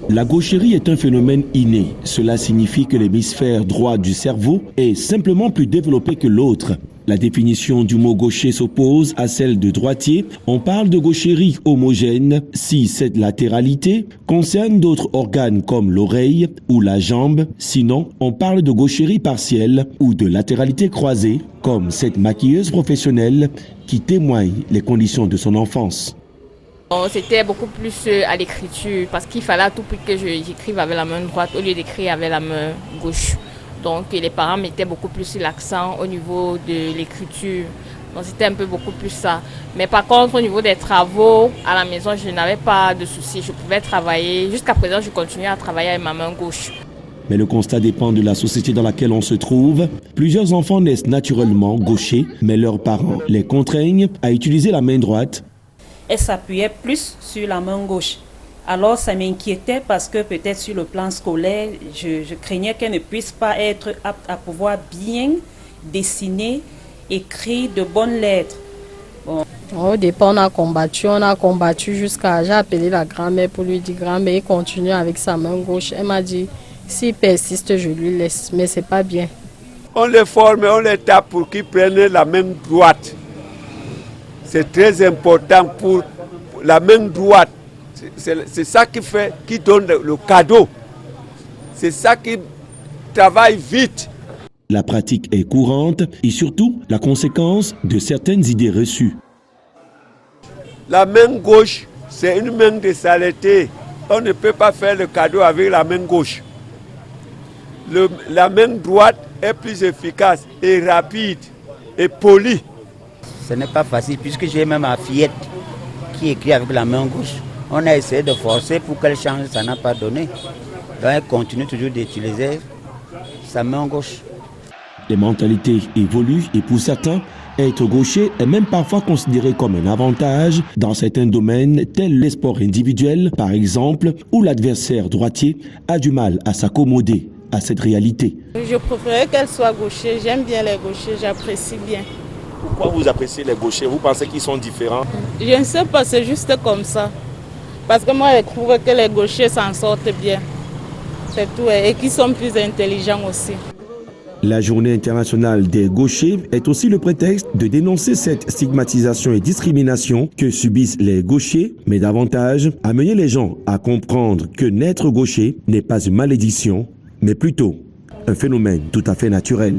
La gaucherie est un phénomène inné. Cela signifie que l'hémisphère droit du cerveau est simplement plus développé que l'autre. La définition du mot gaucher s'oppose à celle de droitier. On parle de gaucherie homogène si cette latéralité concerne d'autres organes comme l'oreille ou la jambe. Sinon, on parle de gaucherie partielle ou de latéralité croisée, comme cette maquilleuse professionnelle qui témoigne les conditions de son enfance. C'était beaucoup plus à l'écriture parce qu'il fallait à tout prix que j'écrive avec la main droite au lieu d'écrire avec la main gauche. Donc les parents mettaient beaucoup plus l'accent au niveau de l'écriture. Donc c'était un peu beaucoup plus ça. Mais par contre au niveau des travaux à la maison, je n'avais pas de soucis. Je pouvais travailler. Jusqu'à présent, je continue à travailler avec ma main gauche. Mais le constat dépend de la société dans laquelle on se trouve. Plusieurs enfants naissent naturellement gauchers, mais leurs parents les contraignent à utiliser la main droite. Elle s'appuyait plus sur la main gauche. Alors ça m'inquiétait parce que peut-être sur le plan scolaire, je craignais qu'elle ne puisse pas être apte à pouvoir bien dessiner, écrire de bonnes lettres. Bon. Au départ, on a combattu jusqu'à... J'ai appelé la grand-mère pour lui dire, grand-mère, il continue avec sa main gauche. Elle m'a dit, s'il persiste, je lui laisse, mais c'est pas bien. On les forme, on les tape pour qu'ils prennent la main droite. C'est très important pour la main droite. C'est ça qui donne le cadeau. C'est ça qui travaille vite. La pratique est courante et surtout la conséquence de certaines idées reçues. La main gauche, c'est une main de saleté. On ne peut pas faire le cadeau avec la main gauche. La main droite est plus efficace et rapide et polie. Ce n'est pas facile puisque j'ai même ma fillette qui écrit avec la main gauche. On a essayé de forcer pour qu'elle change, ça n'a pas donné. Donc elle continue toujours d'utiliser sa main gauche. Les mentalités évoluent et pour certains, être gaucher est même parfois considéré comme un avantage dans certains domaines tels les sports individuels par exemple, où l'adversaire droitier a du mal à s'accommoder à cette réalité. Je préférerais qu'elle soit gaucher, j'aime bien les gauchers, j'apprécie bien. Pourquoi vous appréciez les gauchers? Vous pensez qu'ils sont différents? Je ne sais pas, c'est juste comme ça. Parce que moi, je trouve que les gauchers s'en sortent bien. C'est tout, et qu'ils sont plus intelligents aussi. La journée internationale des gauchers est aussi le prétexte de dénoncer cette stigmatisation et discrimination que subissent les gauchers, mais davantage amener les gens à comprendre que naître gaucher n'est pas une malédiction, mais plutôt un phénomène tout à fait naturel.